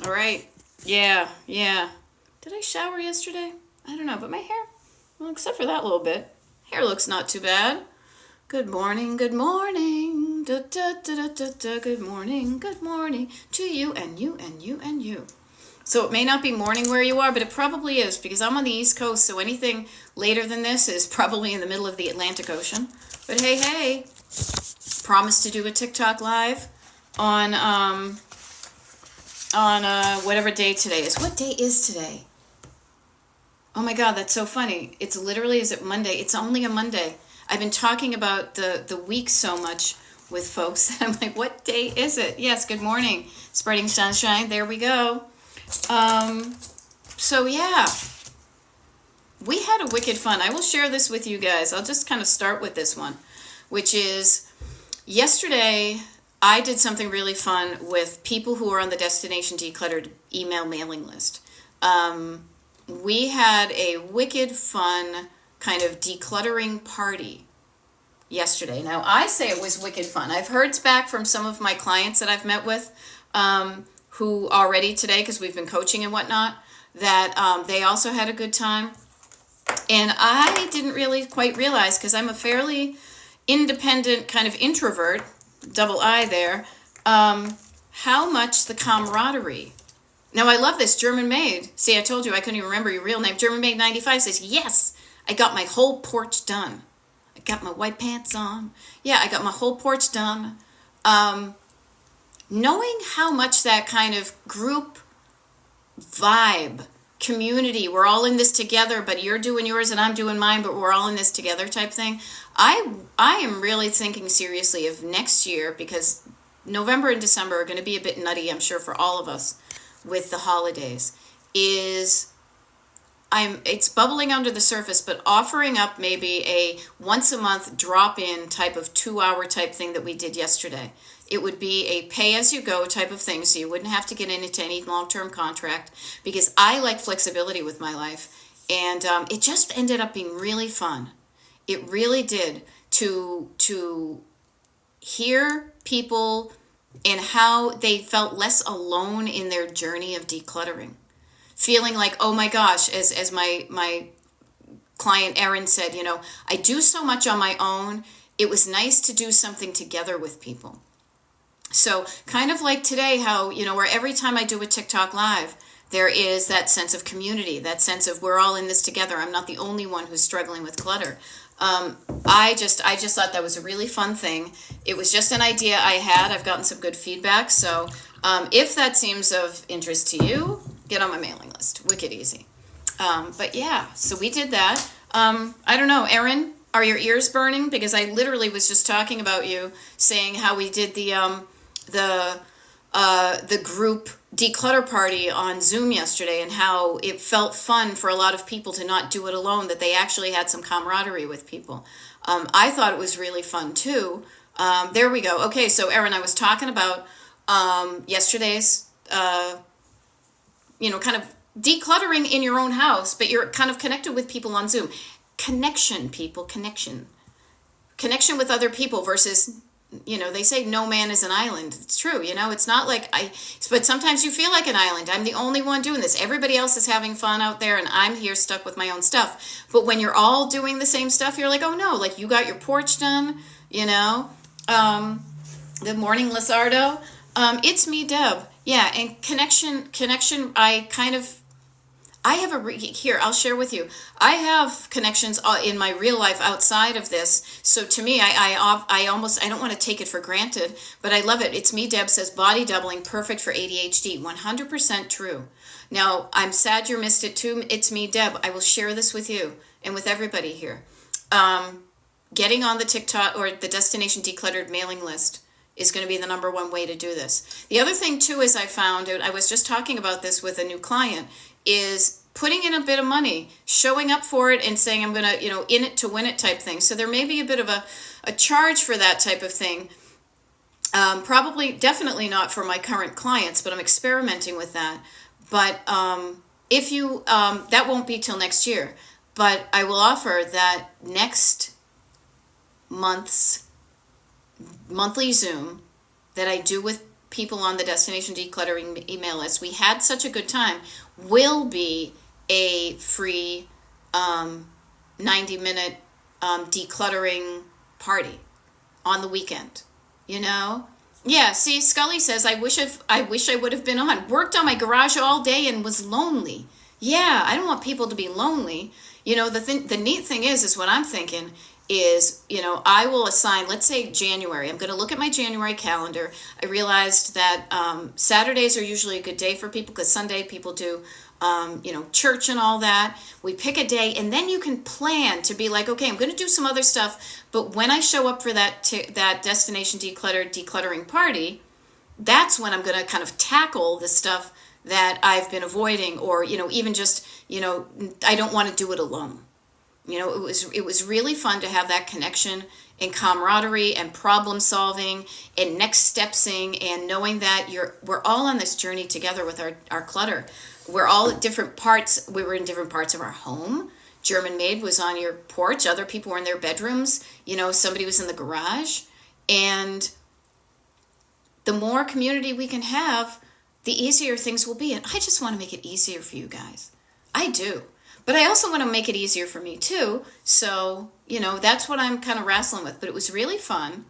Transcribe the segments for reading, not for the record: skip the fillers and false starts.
All right. Yeah, yeah. Did I shower yesterday? I don't know, but my hair, well, except for that little bit, hair looks not too bad. Good morning, good morning. Da, da, da, da, da, da. Good morning to you and you and you and you. So it may not be morning where you are, but it probably is because I'm on the East Coast, so anything later than this is probably in the middle of the Atlantic Ocean. But hey, hey, promised to do a TikTok live on whatever day today is. What day is today? Oh my God, that's so funny. It's literally, is it Monday? It's only a Monday. I've been talking about the week so much with folks. I'm like, what day is it? Yes, good morning. Spreading sunshine. There we go. Um, so yeah, we had a wicked fun. I will share this with you guys. I'll just kind of start with this one, which is yesterday I did something really fun with people who are on the Destination Decluttered email mailing list. We had a wicked fun kind of decluttering party yesterday. Now, I say it was wicked fun. I've heard back from some of my clients that I've met with who already today, because we've been coaching and whatnot, that they also had a good time. And I didn't really quite realize, because I'm a fairly independent kind of introvert, double I there, how much the camaraderie. Now, I love this, German Maid. See, I told you I couldn't even remember your real name. German Maid 95 says, yes, I got my whole porch done. I got my white pants on. Yeah, I got my whole porch done. Knowing how much that kind of group vibe, community, we're all in this together, but you're doing yours and I'm doing mine, but we're all in this together type thing. I am really thinking seriously of next year, because November and December are going to be a bit nutty, I'm sure, for all of us with the holidays, is it's bubbling under the surface, but offering up maybe a once a month drop-in type of 2-hour type thing that we did yesterday. It would be a pay-as-you-go type of thing, so you wouldn't have to get into any long-term contract, because I like flexibility with my life, and it just ended up being really fun. It really did, to hear people and how they felt less alone in their journey of decluttering. Feeling like, oh my gosh, as my client Erin said, I do so much on my own. It was nice to do something together with people. So kind of like today, how, where every time I do a TikTok live, there is that sense of community, that sense of we're all in this together. I'm not the only one who's struggling with clutter. I just thought that was a really fun thing. It was just an idea I had. I've gotten some good feedback. So if that seems of interest to you, get on my mailing list. Wicked easy. But yeah, so we did that. I don't know, Erin, are your ears burning? Because I literally was just talking about you, saying how we did the group declutter party on Zoom yesterday, and how it felt fun for a lot of people to not do it alone, that they actually had some camaraderie with people. I thought it was really fun too. There we go. Okay, so Erin, I was talking about yesterday's, kind of decluttering in your own house, but you're kind of connected with people on Zoom. Connection, people, connection. Connection with other people versus, they say no man is an island. It's true, it's not like but sometimes you feel like an island. I'm the only one doing this. Everybody else is having fun out there and I'm here stuck with my own stuff. But when you're all doing the same stuff, you're like, oh no, like you got your porch done, Good morning, Lizardo. It's me, Deb. Yeah, and connection, I have here, I'll share with you. I have connections in my real life outside of this. So to me, I don't want to take it for granted, but I love it. It's me, Deb says, body doubling, perfect for ADHD. 100% true. Now, I'm sad you missed it too. It's me, Deb. I will share this with you and with everybody here. Getting on the TikTok or the Destination Decluttered mailing list is going to be the number one way to do this. The other thing too is I found out, I was just talking about this with a new client, is putting in a bit of money, showing up for it and saying I'm going to, in it to win it type thing. So there may be a bit of a charge for that type of thing. Probably, definitely not for my current clients, but I'm experimenting with that. But if you, that won't be till next year. But I will offer that next month's monthly Zoom that I do with people on the Destination Decluttering email list, we had such a good time, will be a free 90-minute decluttering party on the weekend, you know? Yeah, see, Scully says, I wish I would have been on. Worked on my garage all day and was lonely. Yeah, I don't want people to be lonely. You know, the neat thing is what I'm thinking is, you know, I will assign, let's say January. I'm going to look at my January calendar. I realized that Saturdays are usually a good day for people because Sunday people do, you know, church and all that. We pick a day, and then you can plan to be like, okay, I'm going to do some other stuff, but when I show up for that Destination decluttering party, that's when I'm going to kind of tackle the stuff that I've been avoiding, or, you know, even just, you know, I don't want to do it alone. You know, it was really fun to have that connection and camaraderie and problem solving and next stepsing, and knowing that we're all on this journey together with our clutter. We're all at different parts. We were in different parts of our home. German Maid was on your porch. Other people were in their bedrooms. You know, somebody was in the garage. And the more community we can have, the easier things will be. And I just want to make it easier for you guys. I do. But I also want to make it easier for me too. So, you know, that's what I'm kind of wrestling with. But it was really fun.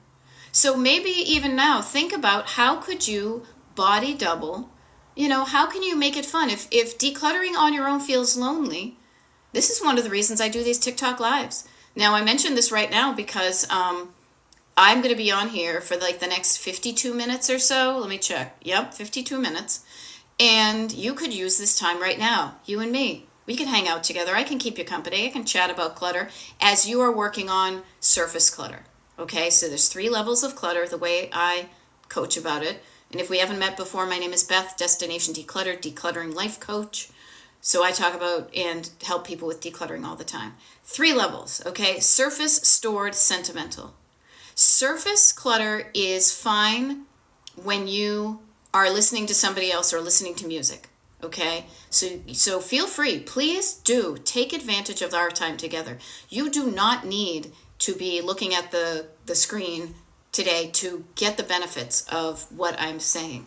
So maybe even now, think about how could you body double. You know, how can you make it fun? If decluttering on your own feels lonely, this is one of the reasons I do these TikTok lives. Now, I mention this right now because I'm going to be on here for like the next 52 minutes or so. Let me check. Yep, 52 minutes. And you could use this time right now, you and me. We can hang out together. I can keep you company. I can chat about clutter as you are working on surface clutter. Okay, so there's 3 levels of clutter, the way I coach about it. And if we haven't met before, my name is Beth, Destination Decluttered, Decluttering Life Coach. So I talk about and help people with decluttering all the time. 3 levels, okay? Surface, stored, sentimental. Surface clutter is fine when you are listening to somebody else or listening to music, okay? So feel free. Please do take advantage of our time together. You do not need to be looking at the screen today to get the benefits of what I'm saying.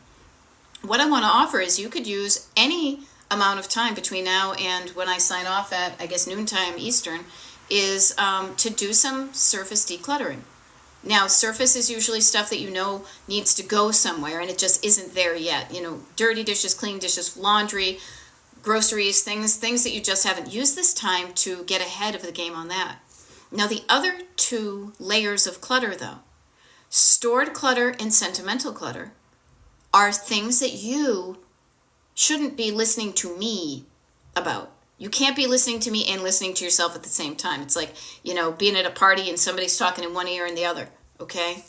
What I want to offer is you could use any amount of time between now and when I sign off at, I guess, noontime Eastern, is to do some surface decluttering. Now, surface is usually stuff that you know needs to go somewhere and it just isn't there yet. You know, dirty dishes, clean dishes, laundry, groceries, things that you just haven't used this time to get ahead of the game on that. Now, the other 2 layers of clutter, though, stored clutter and sentimental clutter, are things that you shouldn't be listening to me about. You can't be listening to me and listening to yourself at the same time. It's like, you know, being at a party and somebody's talking in one ear and the other, okay?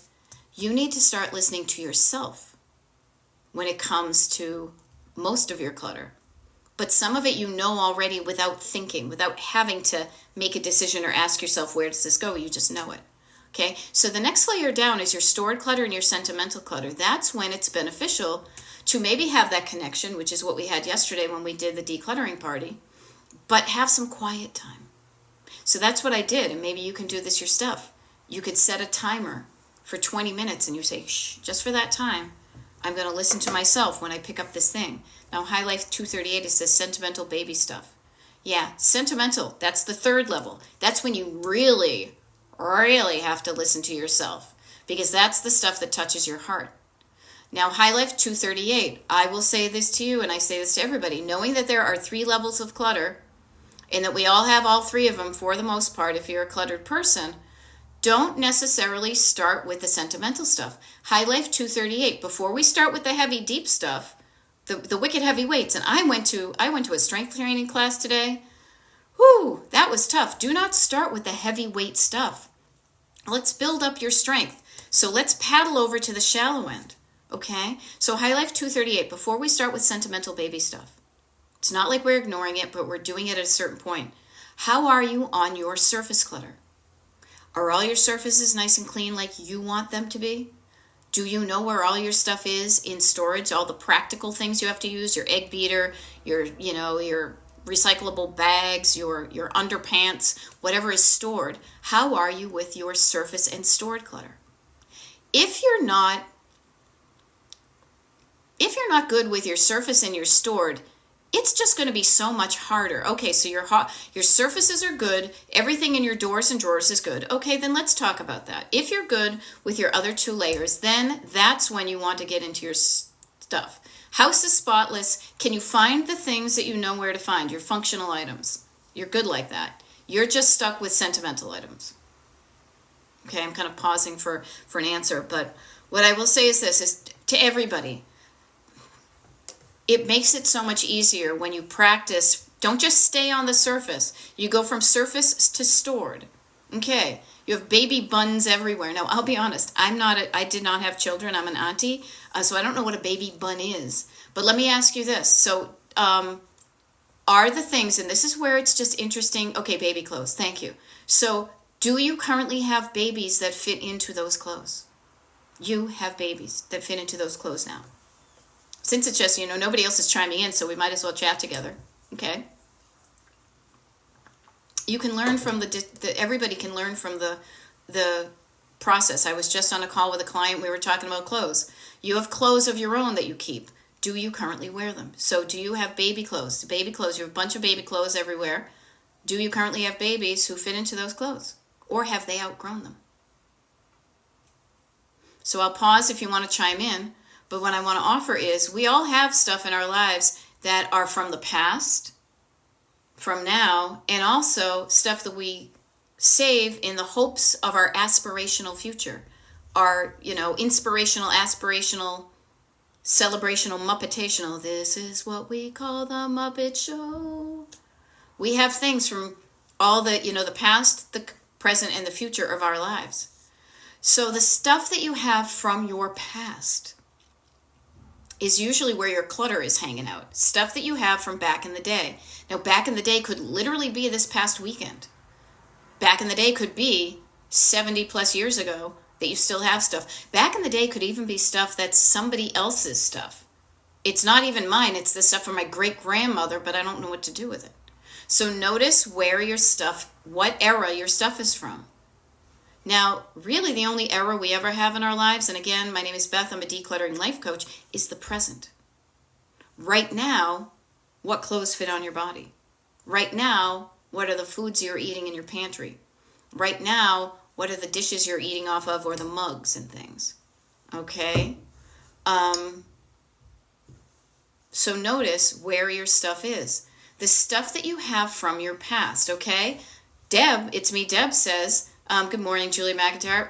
You need to start listening to yourself when it comes to most of your clutter. But some of it you know already without thinking, without having to make a decision or ask yourself, where does this go? You just know it. Okay, so the next layer down is your stored clutter and your sentimental clutter. That's when it's beneficial to maybe have that connection, which is what we had yesterday when we did the decluttering party, but have some quiet time. So that's what I did, and maybe you can do this yourself. You could set a timer for 20 minutes and you say, shh, just for that time, I'm going to listen to myself when I pick up this thing. Now, High Life 238, it says sentimental baby stuff. Yeah, sentimental, that's the 3rd level. That's when you really have to listen to yourself, because that's the stuff that touches your heart. Now, High Life 238, I will say this to you, and I say this to everybody, knowing that there are 3 levels of clutter, and that we all have all 3 of them for the most part if you're a cluttered person, don't necessarily start with the sentimental stuff. High Life 238, before we start with the heavy, deep stuff, the wicked heavy weights, and I went to a strength training class today. Whew, that was tough. Do not start with the heavyweight stuff. Let's build up your strength. So let's paddle over to the shallow end, okay? So High Life 238, before we start with sentimental baby stuff, it's not like we're ignoring it, but we're doing it at a certain point. How are you on your surface clutter? Are all your surfaces nice and clean like you want them to be? Do you know where all your stuff is in storage, all the practical things you have to use, your egg beater, your recyclable bags, your underpants, whatever is stored? How are you with your surface and stored clutter? If you're not If you're not good with your surface and your stored, it's just going to be so much harder. Okay, so your surfaces are good, everything in your doors and drawers is good. Okay, then let's talk about that. If you're good with your other two layers, then that's when you want to get into your stuff. House is spotless. Can you find the things that you know where to find? Your functional items. You're good like that. You're just stuck with sentimental items. Okay, I'm kind of pausing for an answer, but what I will say is this, is to everybody, it makes it so much easier when you practice. Don't just stay on the surface. You go from surface to stored. Okay, you have baby buns everywhere. Now, I'll be honest, I did not have children. I'm an auntie, so I don't know what a baby bun is. But let me ask you this. So, are the things, and this is where it's just interesting. Okay, baby clothes. Thank you. So, do you currently have babies that fit into those clothes? You have babies that fit into those clothes now. Since it's just, nobody else is chiming in, so we might as well chat together. Okay? You can learn from everybody can learn from the process. I was just on a call with a client. We were talking about clothes. You have clothes of your own that you keep. Do you currently wear them? So do you have baby clothes? Baby clothes. You have a bunch of baby clothes everywhere. Do you currently have babies who fit into those clothes? Or have they outgrown them? So I'll pause if you want to chime in. But what I want to offer is we all have stuff in our lives that are from the past, from now, and also stuff that we save in the hopes of our aspirational future. Our, inspirational, aspirational, celebrational, muppetational. This is what we call the Muppet Show. We have things from all the, the past, the present, and the future of our lives. So the stuff that you have from your past is usually where your clutter is hanging out. Stuff that you have from back in the day. Now, back in the day could literally be this past weekend. Back in the day could be 70 plus years ago that you still have stuff. Back in the day could even be stuff that's somebody else's stuff. It's not even mine. It's the stuff from my great-grandmother, but I don't know what to do with it. So notice where your stuff, what era your stuff is from. Now, really the only era we ever have in our lives, and again, my name is Beth, I'm a decluttering life coach, is the present. Right now, what clothes fit on your body? Right now, what are the foods you're eating in your pantry? Right now, what are the dishes you're eating off of, or the mugs and things? Okay? So notice where your stuff is. The stuff that you have from your past, okay? Deb, it's me, Deb says, good morning, Julie McIntyre.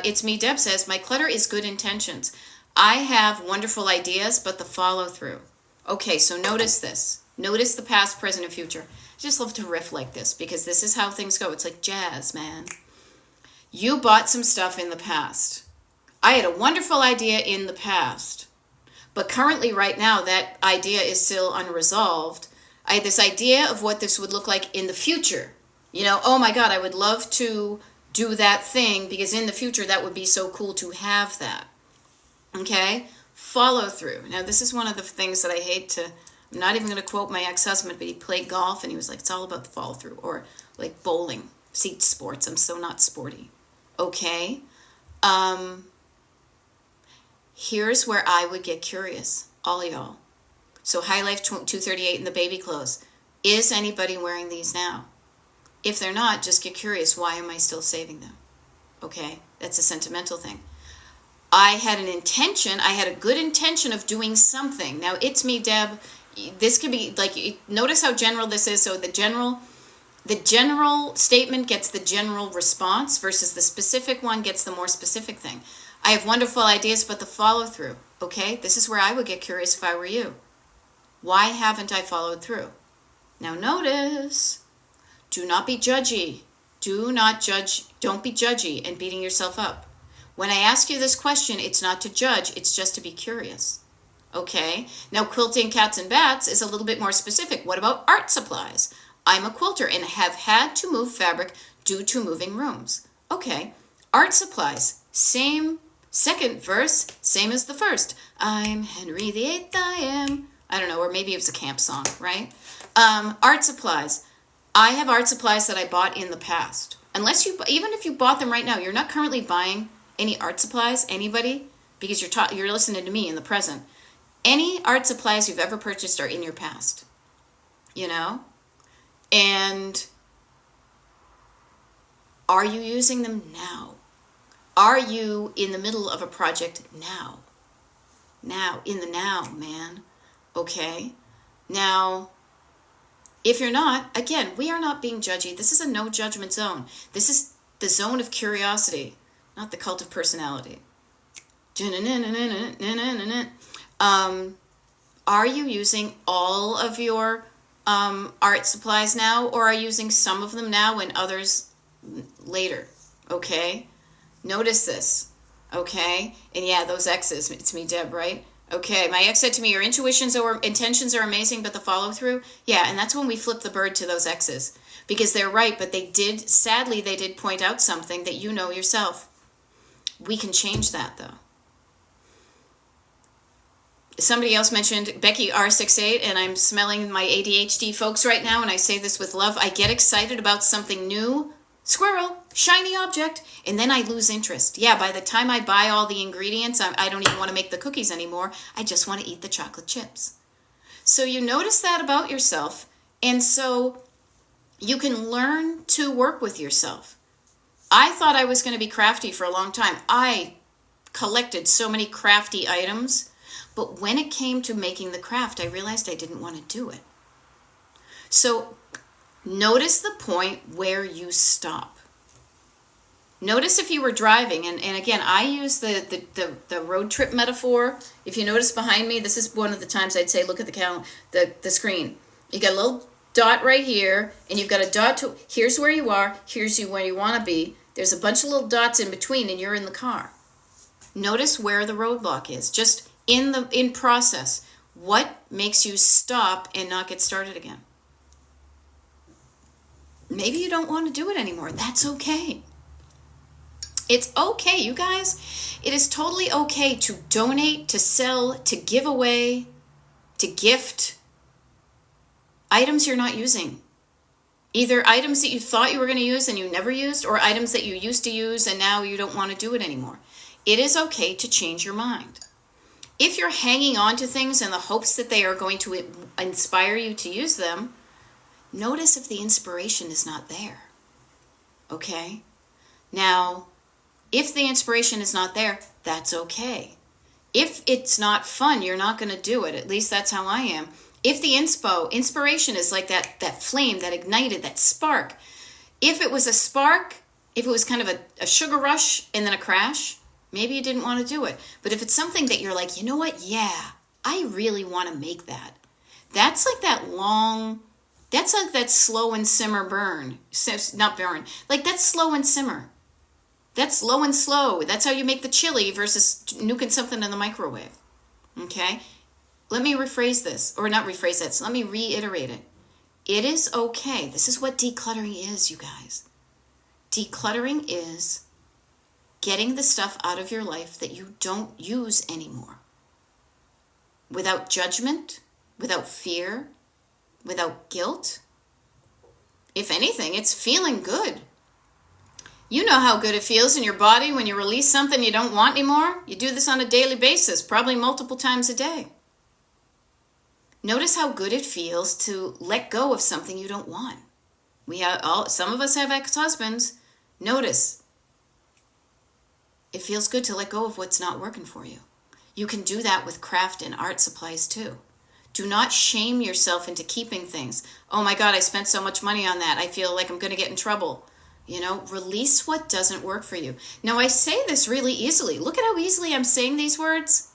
It's me, Deb says, my clutter is good intentions. I have wonderful ideas, but the follow-through. Okay, so notice this. Notice the past, present, and future. I just love to riff like this because this is how things go. It's like jazz, man. You bought some stuff in the past. I had a wonderful idea in the past, but currently right now that idea is still unresolved. I had this idea of what this would look like in the future. Oh my God, I would love to do that thing because in the future that would be so cool to have that. Okay? Follow through. Now this is one of the things that I hate to, I'm not even going to quote my ex-husband, but he played golf and he was like, it's all about the follow through, or like bowling, seat sports. I'm so not sporty. Okay? Here's where I would get curious, all y'all. So High Life 238 and the baby clothes. Is anybody wearing these now? If they're not, just get curious. Why am I still saving them? Okay, that's a sentimental thing. I had a good intention of doing something. Now, it's me, Deb. This could be, notice how general this is. So the general statement gets the general response versus the specific one gets the more specific thing. I have wonderful ideas, but the follow-through, okay? This is where I would get curious if I were you. Why haven't I followed through? Now, notice, do not be judgy. Do not judge. Don't be judgy and beating yourself up. When I ask you this question, it's not to judge. It's just to be curious. Okay? Now, quilting cats and bats is a little bit more specific. What about art supplies? I'm a quilter and have had to move fabric due to moving rooms. Okay. Art supplies. Same second verse, same as the first. I'm Henry VIII, I am. I don't know, or maybe it was a camp song, right? Art supplies. I have art supplies that I bought in the past. Even if you bought them right now, you're not currently buying any art supplies, anybody, because you're listening to me in the present. Any art supplies you've ever purchased are in your past, you know? And are you using them now? Are you in the middle of a project now? Now, in the now, man. Okay? Now, if you're not, again, we are not being judgy. This is a no judgment zone. This is the zone of curiosity, not the cult of personality. Are you using all of your art supplies now, or are you using some of them now and others later? Okay? Notice this. Okay? And yeah, those X's, it's me, Deb, right? Okay, my ex said to me, your intuitions or intentions are amazing, but the follow-through? Yeah, and that's when we flip the bird to those X's. Because they're right, but sadly, they did point out something that you know yourself. We can change that, though. Somebody else mentioned Becky R68, and I'm smelling my ADHD folks right now, and I say this with love. I get excited about something new, squirrel, shiny object, and then I lose interest. Yeah, by the time I buy all the ingredients, I don't even want to make the cookies anymore. I just want to eat the chocolate chips. So you notice that about yourself, and so you can learn to work with yourself. I thought I was going to be crafty for a long time. I collected so many crafty items. But when it came to making the craft, I realized I didn't want to do it. So notice the point where you stop. Notice if you were driving, and again, I use the road trip metaphor. If you notice behind me, this is one of the times I'd say, look at the screen. You got a little dot right here, and you've got a dot here's where you are, here's where you want to be. There's a bunch of little dots in between, and you're in the car. Notice where the roadblock is. Just in process, what makes you stop and not get started again? Maybe you don't want to do it anymore. That's okay. It's okay, you guys. It is totally okay to donate, to sell, to give away, to gift items you're not using. Either items that you thought you were going to use and you never used, or items that you used to use and now you don't want to do it anymore. It is okay to change your mind. If you're hanging on to things in the hopes that they are going to inspire you to use them, notice if the inspiration is not there. Okay? Now, if the inspiration is not there, that's okay. If it's not fun, you're not going to do it. At least that's how I am. If the inspiration is like that flame, that ignited, that spark. If it was a spark, if it was kind of a sugar rush and then a crash, maybe you didn't want to do it. But if it's something that you're like, you know what? Yeah, I really want to make that. That's like that's like that slow and simmer burn. Not burn. Like that's slow and simmer. That's low and slow. That's how you make the chili versus nuking something in the microwave. Okay? Let me rephrase this. Or not rephrase that. So let me reiterate it. It is okay. This is what decluttering is, you guys. Decluttering is getting the stuff out of your life that you don't use anymore. Without judgment, without fear, without guilt. If anything, it's feeling good. You know how good it feels in your body when you release something you don't want anymore. You do this on a daily basis, probably multiple times a day. Notice how good it feels to let go of something you don't want. Some of us have ex-husbands. Notice. It feels good to let go of what's not working for you. You can do that with craft and art supplies too. Do not shame yourself into keeping things. Oh my God, I spent so much money on that. I feel like I'm going to get in trouble. Release what doesn't work for you. Now, I say this really easily. Look at how easily I'm saying these words.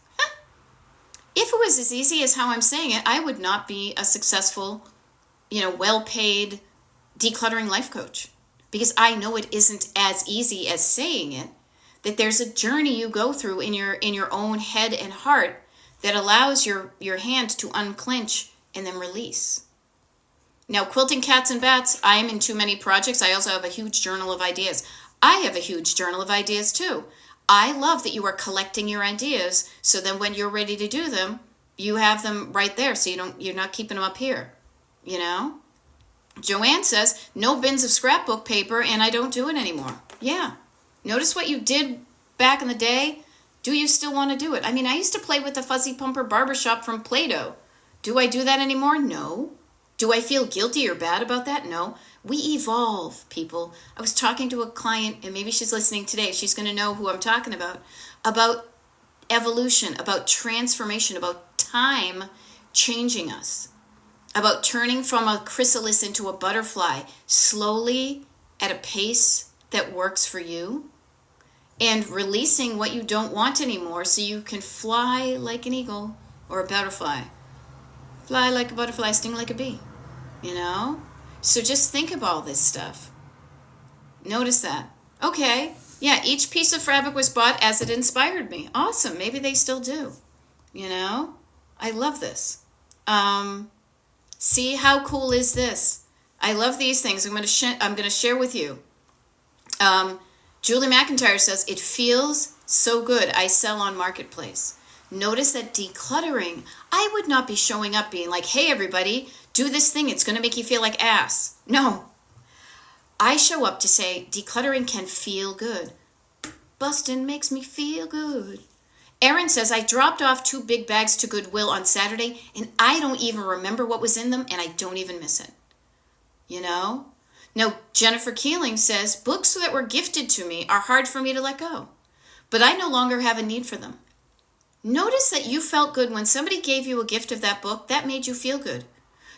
If it was as easy as how I'm saying it, I would not be a successful, well-paid decluttering life coach. Because I know it isn't as easy as saying it. That there's a journey you go through in your own head and heart that allows your hand to unclench and then release. Now, quilting cats and bats, I am in too many projects. I also have a huge journal of ideas. I have a huge journal of ideas too. I love that you are collecting your ideas so then when you're ready to do them, you have them right there so you're not keeping them up here. Joanne says, no bins of scrapbook paper and I don't do it anymore. Yeah. Notice what you did back in the day. Do you still want to do it? I mean, I used to play with the Fuzzy Pumper Barbershop from Play-Doh. Do I do that anymore? No. Do I feel guilty or bad about that? No. We evolve, people. I was talking to a client, and maybe she's listening today. She's going to know who I'm talking about evolution, about transformation, about time changing us, about turning from a chrysalis into a butterfly slowly at a pace that works for you, and releasing what you don't want anymore so you can fly like an eagle or a butterfly. Fly like a butterfly, sting like a bee, you know? So just think of all this stuff. Notice that. Okay, yeah, each piece of fabric was bought as it inspired me. Awesome, maybe they still do, you know? I love this. See, how cool is this? I love these things. I'm going to share with you. Julie McIntyre says, it feels so good. I sell on Marketplace. Notice that decluttering, I would not be showing up being like, hey, everybody, do this thing. It's going to make you feel like ass. No. I show up to say, decluttering can feel good. Bustin' makes me feel good. Erin says, I dropped off 2 big bags to Goodwill on Saturday, and I don't even remember what was in them, and I don't even miss it. You know? Now, Jennifer Keeling says, books that were gifted to me are hard for me to let go, but I no longer have a need for them. Notice that you felt good when somebody gave you a gift of that book. That made you feel good.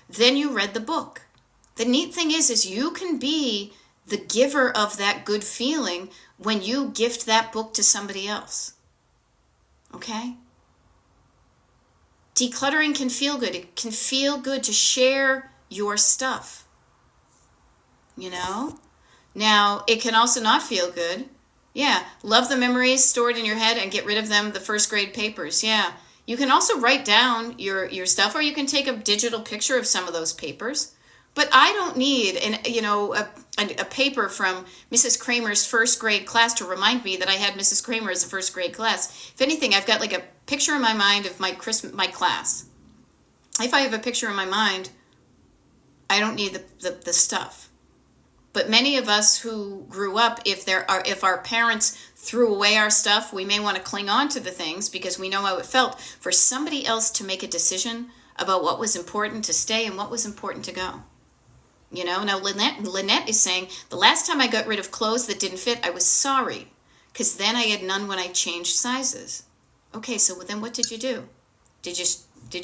Then you read the book. The neat thing is you can be the giver of that good feeling when you gift that book to somebody else. Okay? Decluttering can feel good. It can feel good to share your stuff. You know? Now, it can also not feel good. Yeah, love the memories stored in your head and get rid of them, the first grade papers. Yeah, you can also write down your stuff, or you can take a digital picture of some of those papers. But I don't need a paper from Mrs. Kramer's first grade class to remind me that I had Mrs. Kramer as a first grade class. If anything, I've got like a picture in my mind of my class. If I have a picture in my mind, I don't need the stuff. But many of us who grew up, if our parents threw away our stuff, we may want to cling on to the things because we know how it felt for somebody else to make a decision about what was important to stay and what was important to go. You know, now Lynette is saying, the last time I got rid of clothes that didn't fit, I was sorry, because then I had none when I changed sizes. Okay, so then what did you do? Did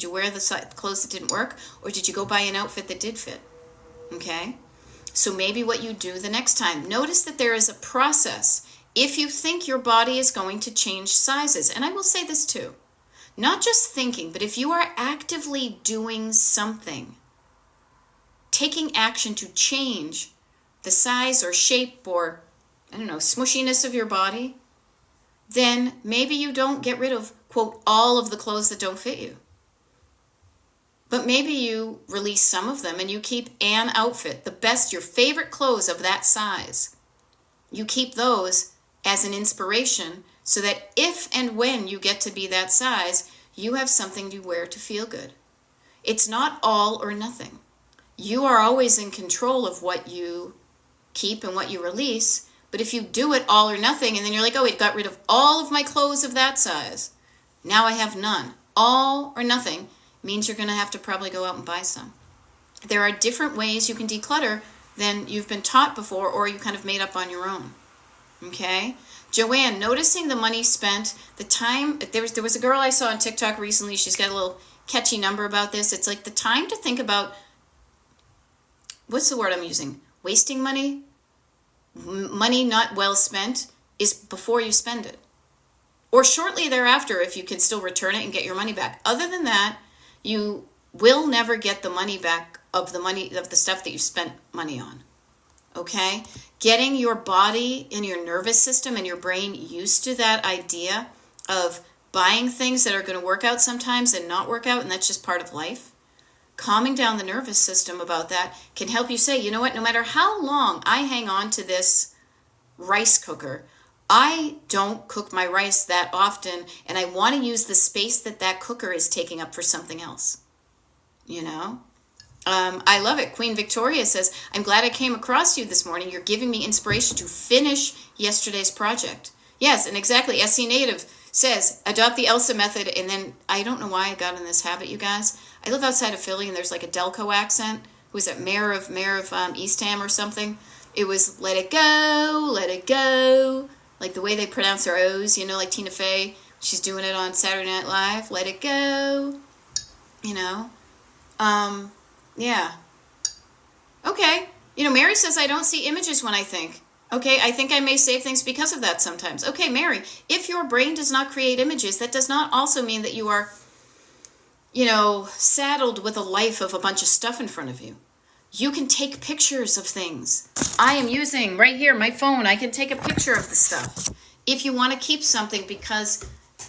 you wear the clothes that didn't work, or did you go buy an outfit that did fit? Okay? So maybe what you do the next time. Notice that there is a process if you think your body is going to change sizes. And I will say this too. Not just thinking, but if you are actively doing something, taking action to change the size or shape or, smushiness of your body, then maybe you don't get rid of, quote, all of the clothes that don't fit you. But maybe you release some of them and you keep an outfit, your favorite clothes of that size. You keep those as an inspiration so that if and when you get to be that size, you have something to wear to feel good. It's not all or nothing. You are always in control of what you keep and what you release. But if you do it all or nothing and then you're like, oh, it got rid of all of my clothes of that size. Now I have none. All or nothing means you're going to have to probably go out and buy some. There are different ways you can declutter than you've been taught before or you kind of made up on your own. Okay? Joanne, noticing the money spent, the time, there was a girl I saw on TikTok recently, she's got a little catchy number about this. It's like the time to think about, what's the word I'm using? Wasting money? Money not well spent is before you spend it. Or shortly thereafter if you can still return it and get your money back. Other than that, you will never get the money back of the stuff that you spent money on. Okay? Getting your body and your nervous system and your brain used to that idea of buying things that are going to work out sometimes and not work out, and that's just part of life. Calming down the nervous system about that can help you say, you know what, no matter how long I hang on to this rice cooker, I don't cook my rice that often, and I want to use the space that cooker is taking up for something else. You know? I love it. Queen Victoria says, I'm glad I came across you this morning. You're giving me inspiration to finish yesterday's project. Yes, and exactly. SC Native says, adopt the ELSA method. And then I don't know why I got in this habit, you guys. I live outside of Philly, and there's like a Delco accent. Who was it, mayor of Eastham or something? It was let it go, like the way they pronounce their O's, you know, like Tina Fey. She's doing it on Saturday Night Live. Let it go, you know. Yeah. Okay. You know, Mary says, I don't see images when I think. Okay, I think I may save things because of that sometimes. Okay, Mary, if your brain does not create images, that does not also mean that you are, you know, saddled with a life of a bunch of stuff in front of you. You can take pictures of things. I am using right here my phone. I can take a picture of the stuff. If you want to keep something because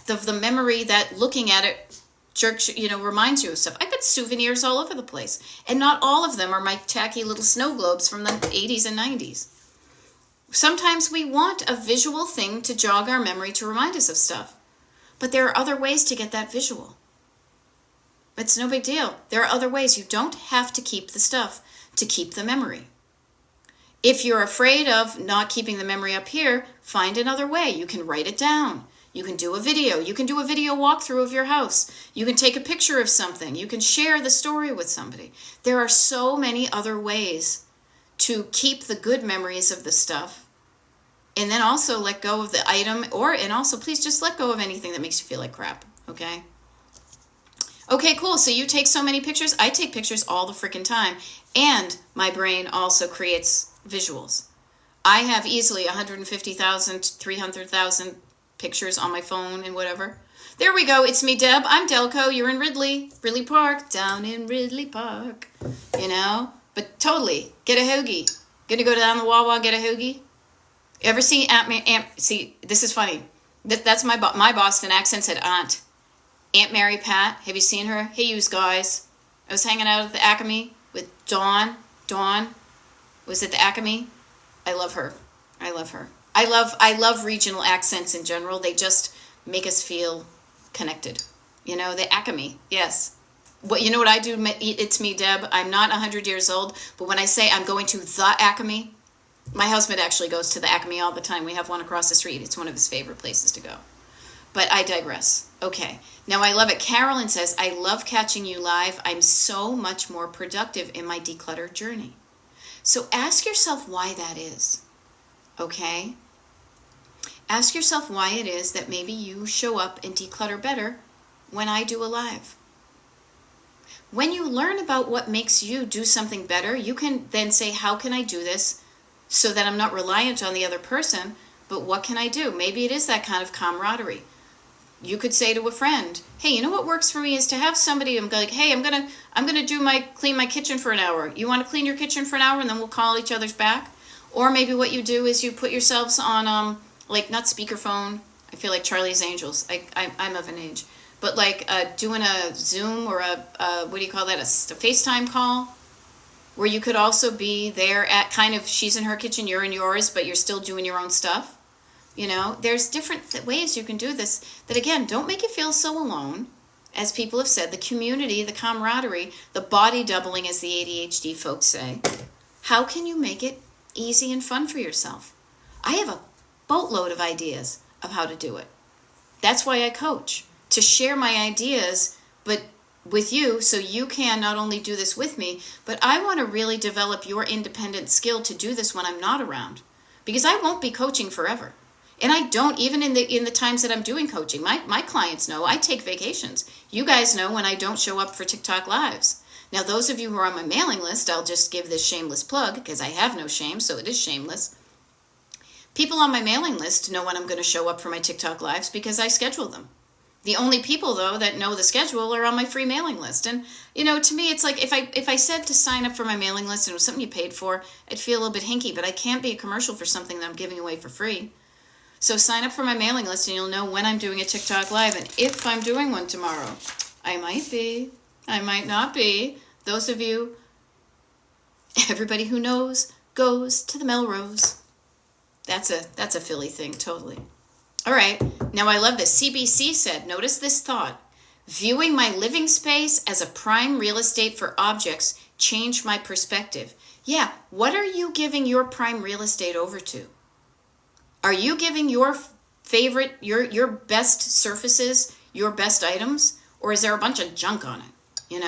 of the memory that looking at it jerks, you know, reminds you of stuff. I've got souvenirs all over the place. And not all of them are my tacky little snow globes from the 80s and 90s. Sometimes we want a visual thing to jog our memory to remind us of stuff. But there are other ways to get that visual. It's no big deal. There are other ways. You don't have to keep the stuff to keep the memory. If you're afraid of not keeping the memory up here, find another way. You can write it down. You can do a video. You can do a video walkthrough of your house. You can take a picture of something. You can share the story with somebody. There are so many other ways to keep the good memories of the stuff. And then also let go of the item, and also please just let go of anything that makes you feel like crap, okay? Okay, cool. So you take so many pictures. I take pictures all the freaking time. And my brain also creates visuals. I have easily 150,000, 300,000 pictures on my phone and whatever. There we go. It's me, Deb. I'm Delco. You're in Ridley Park, down in Ridley Park, you know? But totally, get a hoagie. Gonna go down the Wawa, get a hoagie? Ever see see, this is funny. That's my Boston accent said aunt. Aunt Mary Pat. Have you seen her? Hey, you guys. I was hanging out at the Acme with Dawn. Dawn was at the Acme. I love her. I love her. I love regional accents in general. They just make us feel connected. You know, the Acme. Yes. What, you know what I do? It's me, Deb. I'm not 100 years old, but when I say I'm going to the Acme, my husband actually goes to the Acme all the time. We have one across the street. It's one of his favorite places to go. But I digress. Okay. Now I love it. Carolyn says, I love catching you live. I'm so much more productive in my declutter journey. So ask yourself why that is. Okay? Ask yourself why it is that maybe you show up and declutter better when I do a live. When you learn about what makes you do something better, you can then say, how can I do this so that I'm not reliant on the other person, but what can I do? Maybe it is that kind of camaraderie. You could say to a friend, hey, you know what works for me is to have somebody, I'm like, hey, I'm gonna clean my kitchen for an hour. You want to clean your kitchen for an hour and then we'll call each other's back? Or maybe what you do is you put yourselves on, like not speakerphone. I feel like Charlie's Angels. I'm of an age. But like doing a Zoom or a what do you call that? A FaceTime call where you could also be there at kind of, she's in her kitchen, you're in yours, but you're still doing your own stuff. You know, there's different ways you can do this that, again, don't make you feel so alone. As people have said, the community, the camaraderie, the body doubling, as the ADHD folks say. How can you make it easy and fun for yourself? I have a boatload of ideas of how to do it. That's why I coach, to share my ideas, but with you, so you can not only do this with me, but I want to really develop your independent skill to do this when I'm not around. Because I won't be coaching forever. And I don't, even in the times that I'm doing coaching, my clients know I take vacations. You guys know when I don't show up for TikTok Lives. Now, those of you who are on my mailing list, I'll just give this shameless plug, because I have no shame, so it is shameless. People on my mailing list know when I'm going to show up for my TikTok Lives because I schedule them. The only people, though, that know the schedule are on my free mailing list. And, you know, to me, it's like if I said to sign up for my mailing list and it was something you paid for, I'd feel a little bit hinky, but I can't be a commercial for something that I'm giving away for free. So sign up for my mailing list and you'll know when I'm doing a TikTok Live and if I'm doing one tomorrow. I might be. I might not be. Those of you, everybody who knows goes to the Melrose. That's a Philly thing, totally. All right, now I love this. CBC said, notice this thought. Viewing my living space as a prime real estate for objects changed my perspective. Yeah, what are you giving your prime real estate over to? Are you giving your favorite, your best surfaces, your best items, or is there a bunch of junk on it?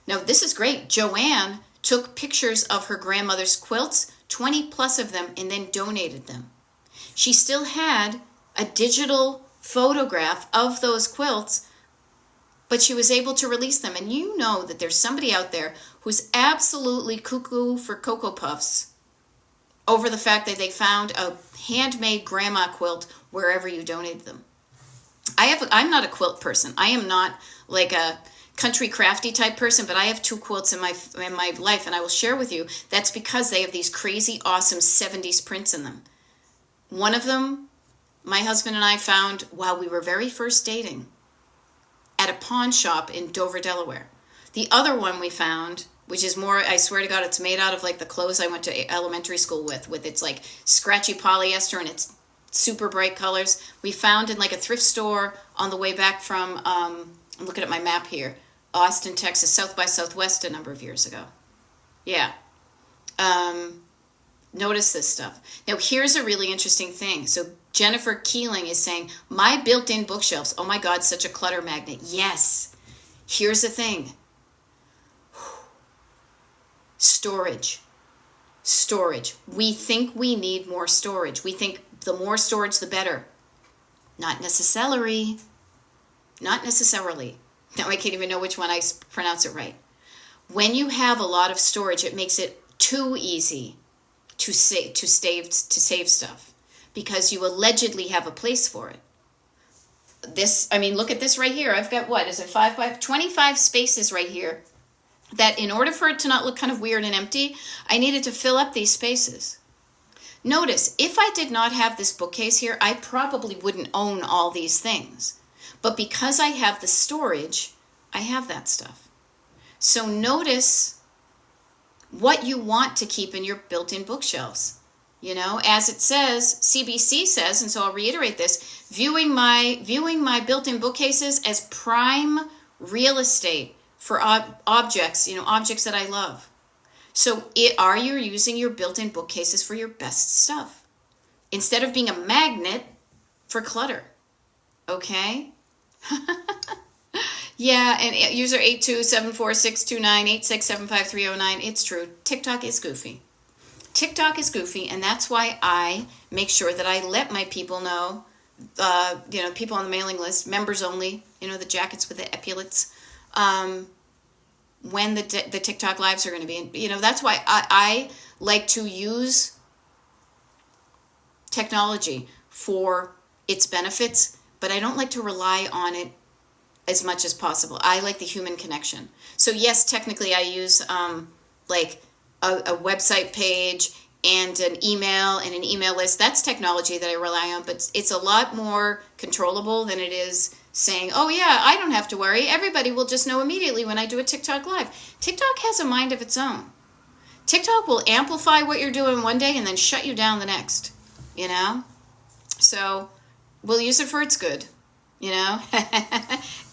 Now, this is great. Joanne took pictures of her grandmother's quilts, 20 plus of them, and then donated them. She still had a digital photograph of those quilts, but she was able to release them. And you know that there's somebody out there who's absolutely cuckoo for Cocoa Puffs over the fact that they found a handmade grandma quilt wherever you donated them. I'm not a quilt person. I am not like a country crafty type person, but I have 2 quilts in my life, and I will share with you that's because they have these crazy awesome 70s prints in them. One of them my husband and I found while we were very first dating at a pawn shop in Dover, Delaware. The other one we found, which is more, I swear to God, it's made out of like the clothes I went to elementary school with its like scratchy polyester and its super bright colors. We found in like a thrift store on the way back from, I'm looking at my map here, Austin, Texas, South by Southwest a number of years ago. Yeah. Notice this stuff. Now, here's a really interesting thing. So Jennifer Keeling is saying, my built-in bookshelves. Oh my God, such a clutter magnet. Yes. Here's the thing. Storage. We think we need more storage. We think the more storage, the better. Not necessarily. Now I can't even know which one I pronounce it right. When you have a lot of storage, it makes it too easy to save stuff because you allegedly have a place for it. Look at this right here. I've got, 5 by 25 spaces right here that in order for it to not look kind of weird and empty, I needed to fill up these spaces. Notice, if I did not have this bookcase here, I probably wouldn't own all these things. But because I have the storage, I have that stuff. So notice what you want to keep in your built-in bookshelves. As it says, CBC says, and so I'll reiterate this, viewing my built-in bookcases as prime real estate for objects, objects that I love. So are you using your built-in bookcases for your best stuff instead of being a magnet for clutter? Okay? Yeah, and user 827462986753009. It's true. TikTok is goofy. And that's why I make sure that I let my people know, people on the mailing list, members only, the jackets with the epaulets, when the TikTok lives are going to be. That's why I like to use technology for its benefits, but I don't like to rely on it as much as possible. I like the human connection. So yes, technically I use a website page and an email list. That's technology that I rely on, but it's a lot more controllable than it is saying, oh yeah, I don't have to worry. Everybody will just know immediately when I do a TikTok live. TikTok has a mind of its own. TikTok will amplify what you're doing one day and then shut you down the next, So we'll use it for its good,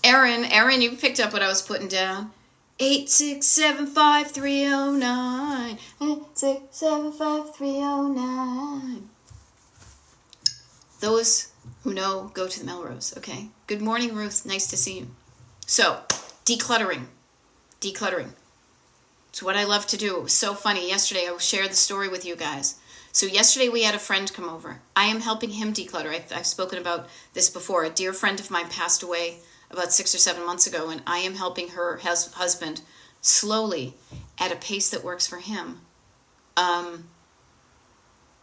Erin, you picked up what I was putting down. 8675309. 8675309. Those who know, go to the Melrose, okay? Good morning, Ruth. Nice to see you. So, decluttering. It's what I love to do. It was so funny. Yesterday, I shared the story with you guys. So yesterday we had a friend come over. I am helping him declutter. I've spoken about this before. A dear friend of mine passed away about 6 or 7 months ago, and I am helping her husband slowly, at a pace that works for him,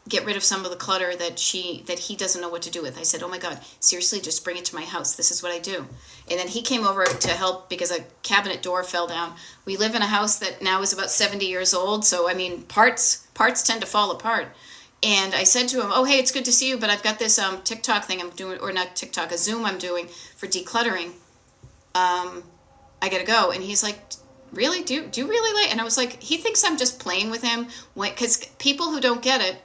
get rid of some of the clutter that he doesn't know what to do with. I said, oh my God, seriously, just bring it to my house. This is what I do. And then he came over to help because a cabinet door fell down. We live in a house that now is about 70 years old, so parts tend to fall apart. And I said to him, oh, hey, it's good to see you, but I've got this TikTok thing I'm doing, or not TikTok, a Zoom I'm doing for decluttering. I got to go. And he's like, really? Do you really like? And I was like, he thinks I'm just playing with him. Because people who don't get it,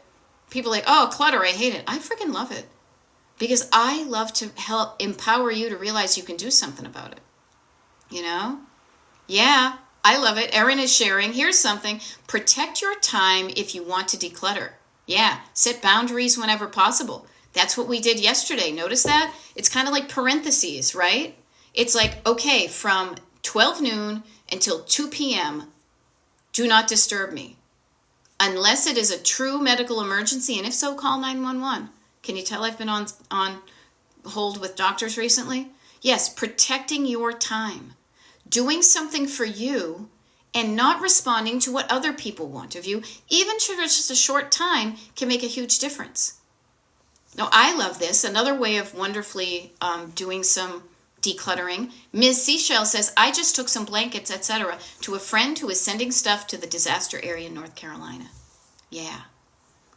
people are like, oh, clutter, I hate it. I freaking love it. Because I love to help empower you to realize you can do something about it. Yeah, I love it. Erin is sharing. Here's something. Protect your time if you want to declutter. Yeah, set boundaries whenever possible. That's what we did yesterday. Notice that? It's kind of like parentheses, right? It's like, okay, from 12 noon until 2 p.m., do not disturb me. Unless it is a true medical emergency, and if so, call 911. Can you tell I've been on hold with doctors recently? Yes, protecting your time. Doing something for you and not responding to what other people want of you, even for just a short time, can make a huge difference. Now, I love this. Another way of wonderfully doing some decluttering. Ms. Seashell says, I just took some blankets, etc., to a friend who is sending stuff to the disaster area in North Carolina. Yeah.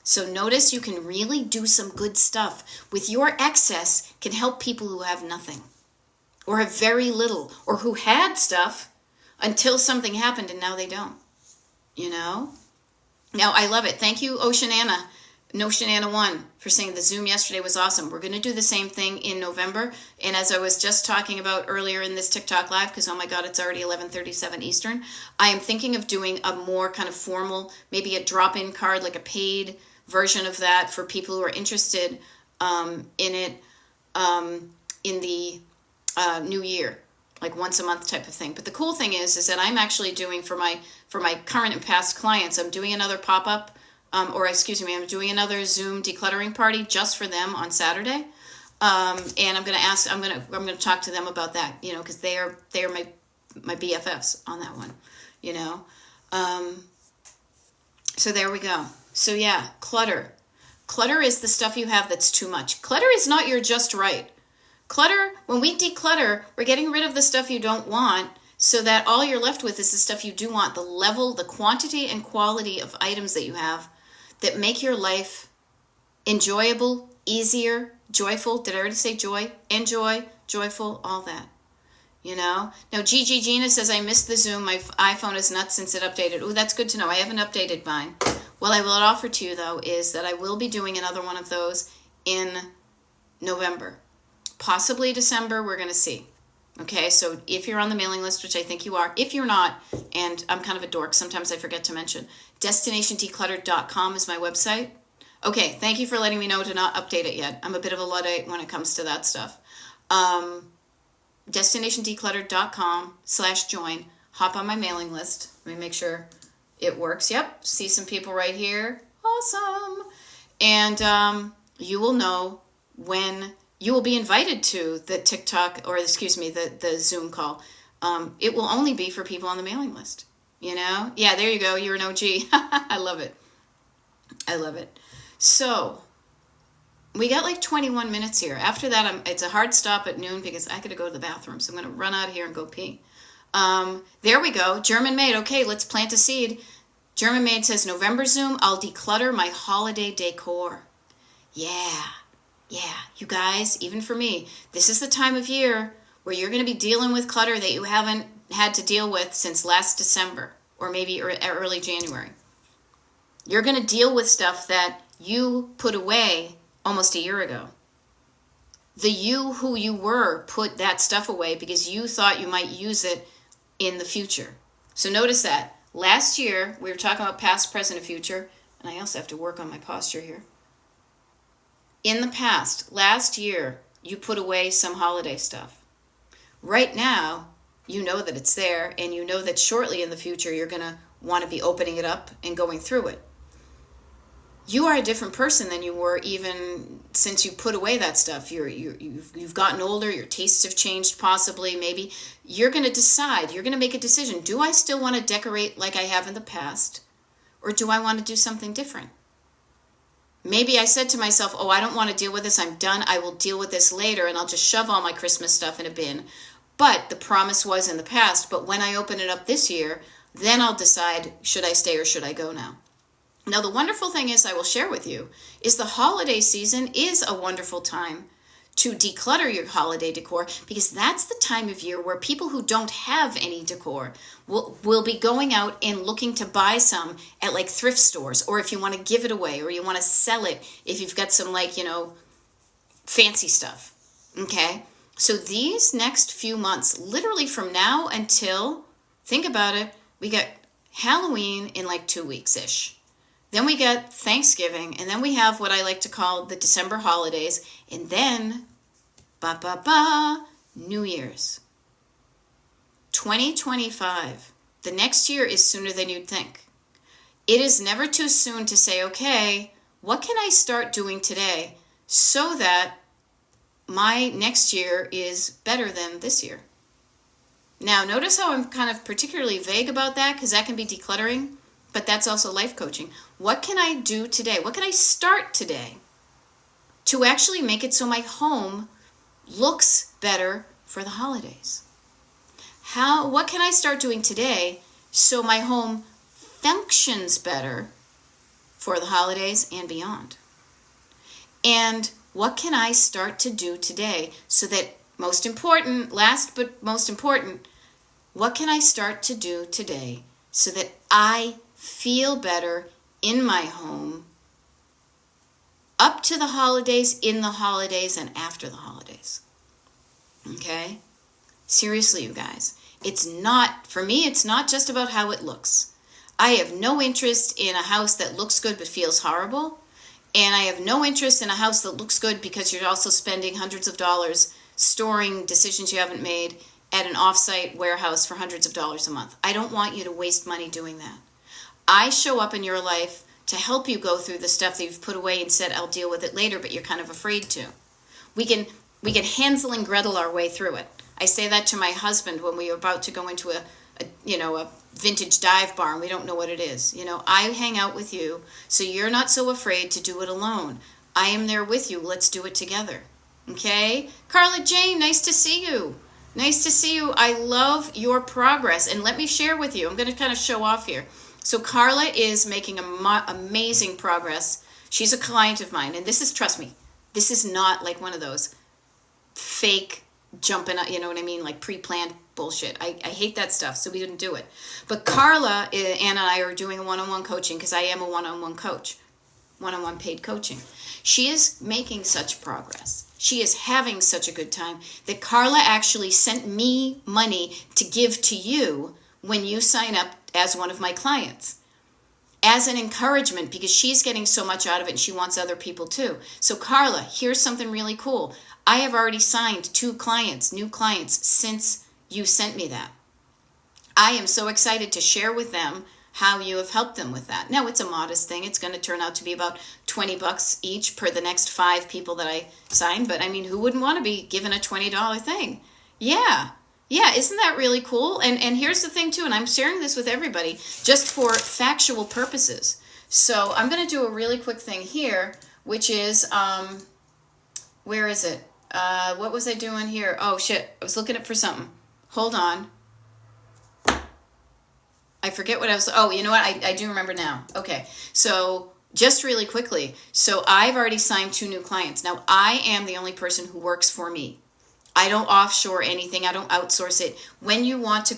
So notice you can really do some good stuff. With your excess, can help people who have nothing, or have very little, or who had stuff until something happened and now they don't. You know? Now, I love it. Thank you, Oceanana. Notionana1 for saying the Zoom yesterday was awesome. We're going to do the same thing in November. And as I was just talking about earlier in this TikTok live, because oh my God, it's already 11:37 Eastern, I am thinking of doing a more kind of formal, maybe a drop-in card, like a paid version of that for people who are interested in it in the new year, like once a month type of thing. But the cool thing is that I'm actually doing for my current and past clients, I'm doing another pop-up. I'm doing another Zoom decluttering party just for them on Saturday, and I'm gonna talk to them about that, you know, because they are my BFFs on that one, you know. So there we go. So yeah, clutter is the stuff you have that's too much. Clutter is not your just right. Clutter, when we declutter, we're getting rid of the stuff you don't want, so that all you're left with is the stuff you do want. The level, the quantity and quality of items that you have that make your life enjoyable, easier, joyful. Did I already say joy? Enjoy, joyful, all that. You know? Now, Gigi Gina says, I missed the Zoom. My iPhone is nuts since it updated. Oh, that's good to know. I haven't updated mine. What I will offer to you, though, is that I will be doing another one of those in November. Possibly December, we're going to see. Okay, so if you're on the mailing list, which I think you are, if you're not, and I'm kind of a dork, sometimes I forget to mention, destinationdecluttered.com is my website. Okay, thank you for letting me know to not update it yet. I'm a bit of a Luddite when it comes to that stuff. Destinationdecluttered.com/join. Hop on my mailing list. Let me make sure it works. Yep, see some people right here. Awesome. And you will know when you will be invited to the TikTok, or excuse me, the Zoom call. It will only be for people on the mailing list, you know? Yeah, there you go. You're an OG. I love it. I love it. So we got like 21 minutes here. After that, it's a hard stop at noon because I got to go to the bathroom. So I'm going to run out of here and go pee. There we go. German Maid. Okay, let's plant a seed. German Maid says, November Zoom, I'll declutter my holiday decor. Yeah. Yeah, you guys, even for me, this is the time of year where you're going to be dealing with clutter that you haven't had to deal with since last December or maybe early January. You're going to deal with stuff that you put away almost a year ago. The you who you were put that stuff away because you thought you might use it in the future. So notice that. Last year, we were talking about past, present, and future, and I also have to work on my posture here. In the past, last year, you put away some holiday stuff. Right now, you know that it's there, and you know that shortly in the future, you're going to want to be opening it up and going through it. You are a different person than you were even since you put away that stuff. You've gotten older, your tastes have changed possibly, maybe. You're going to decide, you're going to make a decision. Do I still want to decorate like I have in the past, or do I want to do something different? Maybe I said to myself, oh, I don't want to deal with this. I'm done. I will deal with this later, and I'll just shove all my Christmas stuff in a bin. But the promise was in the past. But when I open it up this year, then I'll decide, should I stay or should I go now? Now, the wonderful thing is, I will share with you, is the holiday season is a wonderful time to declutter your holiday decor, because that's the time of year where people who don't have any decor will be going out and looking to buy some at like thrift stores, or if you want to give it away, or you want to sell it if you've got some like, you know, fancy stuff. Okay? So these next few months, literally from now until, think about it, we got Halloween in like 2 weeks-ish. Then we get Thanksgiving, and then we have what I like to call the December holidays, and then, New Year's. 2025. The next year is sooner than you'd think. It is never too soon to say, okay, what can I start doing today so that my next year is better than this year? Now, notice how I'm kind of particularly vague about that, because that can be decluttering, but that's also life coaching. What can I do today? What can I start today to actually make it so my home looks better for the holidays? What can I start doing today so my home functions better for the holidays and beyond? And what can I start to do today so that, most important, last but most important, what can I start to do today so that I feel better in my home up to the holidays, in the holidays, and after the holidays? Okay? Seriously, you guys. For me, it's not just about how it looks. I have no interest in a house that looks good but feels horrible. And I have no interest in a house that looks good because you're also spending hundreds of dollars storing decisions you haven't made at an off-site warehouse for hundreds of dollars a month. I don't want you to waste money doing that. I show up in your life to help you go through the stuff that you've put away and said, I'll deal with it later, but you're kind of afraid to. We can Hansel and Gretel our way through it. I say that to my husband when we are about to go into a vintage dive bar and we don't know what it is. I hang out with you so you're not so afraid to do it alone. I am there with you. Let's do it together. Okay? Carla Jane, nice to see you. Nice to see you. I love your progress. And let me share with you. I'm going to kind of show off here. So Carla is making amazing progress. She's a client of mine. And this is, trust me, this is not like one of those fake jumping, you know what I mean? Like pre-planned bullshit. I hate that stuff. So we didn't do it. But Carla, Anna and I are doing a one-on-one coaching because I am a one-on-one coach. One-on-one paid coaching. She is making such progress. She is having such a good time that Carla actually sent me money to give to you when you sign up as one of my clients, as an encouragement, because she's getting so much out of it and she wants other people too. So Carla, here's something really cool. I have already signed 2 clients, new clients, since you sent me that. I am so excited to share with them how you have helped them with that. Now, it's a modest thing. It's going to turn out to be about $20 each per the next 5 people that I sign. But I mean, who wouldn't want to be given a $20 thing? Yeah. Isn't that really cool? And here's the thing too, and I'm sharing this with everybody just for factual purposes. So I'm going to do a really quick thing here, which is, where is it? What was I doing here? Oh shit, I was looking for something. Hold on. I forget what I was, you know what? I do remember now. Okay, so just really quickly. So I've already signed 2 new clients. Now I am the only person who works for me. I don't offshore anything. I don't outsource it. When you want to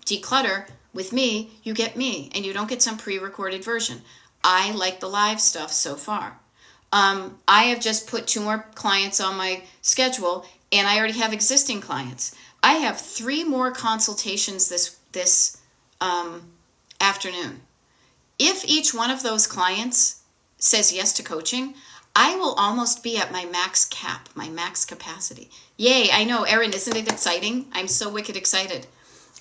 declutter with me, you get me and you don't get some pre-recorded version. I like the live stuff so far. I have just put 2 more clients on my schedule and I already have existing clients. I have 3 more consultations this afternoon. If each one of those clients says yes to coaching, I will almost be at my max cap, my max capacity. Yay, I know, Erin, isn't it exciting? I'm so wicked excited.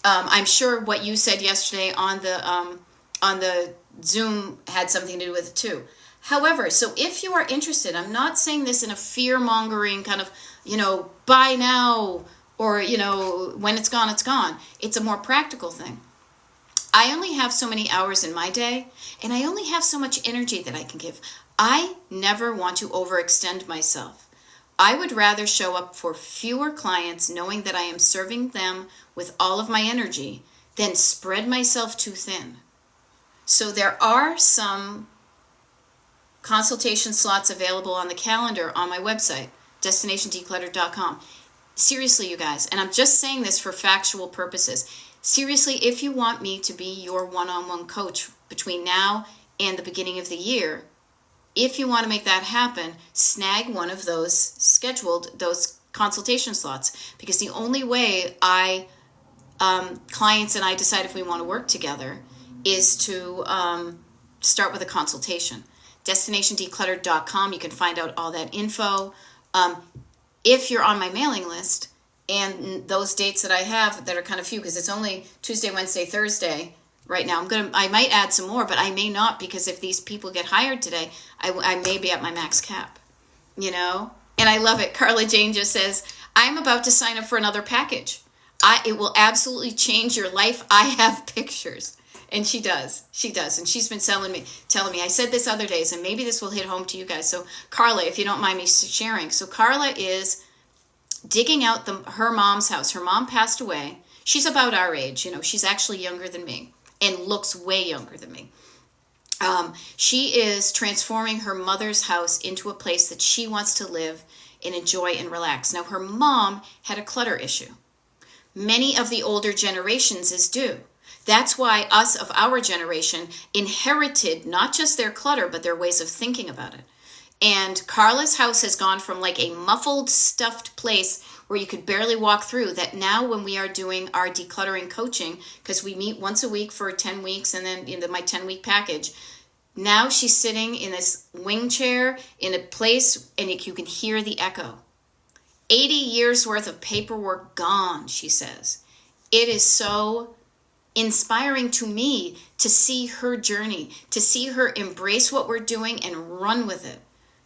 I'm sure what you said yesterday on the Zoom had something to do with it too. However, so if you are interested, I'm not saying this in a fear-mongering kind of, buy now or, when it's gone, it's gone. It's a more practical thing. I only have so many hours in my day, and I only have so much energy that I can give. I never want to overextend myself. I would rather show up for fewer clients knowing that I am serving them with all of my energy than spread myself too thin. So there are some consultation slots available on the calendar on my website, destinationdeclutter.com. Seriously, you guys, and I'm just saying this for factual purposes. Seriously, if you want me to be your one-on-one coach between now and the beginning of the year, if you want to make that happen, snag one of those those consultation slots, because the only way clients and I decide if we want to work together is to start with a consultation. DestinationDecluttered.com. You can find out all that info. If you're on my mailing list, and those dates that I have that are kind of few, because it's only Tuesday, Wednesday, Thursday right now. I might add some more, but I may not, because if these people get hired today, I may be at my max cap, you know? And I love it. Carla Jane just says, I'm about to sign up for another package. It will absolutely change your life. I have pictures. And she does. And she's been telling me, I said this other days, and maybe this will hit home to you guys. So Carla, if you don't mind me sharing. So Carla is digging out her mom's house. Her mom passed away. She's about our age. You know, she's actually younger than me and looks way younger than me. She is transforming her mother's house into a place that she wants to live and enjoy and relax. Now, her mom had a clutter issue. Many of the older generations do. That's why us of our generation inherited not just their clutter, but their ways of thinking about it. And Carla's house has gone from like a muffled, stuffed place where you could barely walk through, that now when we are doing our decluttering coaching, because we meet once a week for 10 weeks and then in my 10-week package, now she's sitting in this wing chair in a place and you can hear the echo. 80 years worth of paperwork gone, she says. It is so inspiring to me to see her journey, to see her embrace what we're doing and run with it,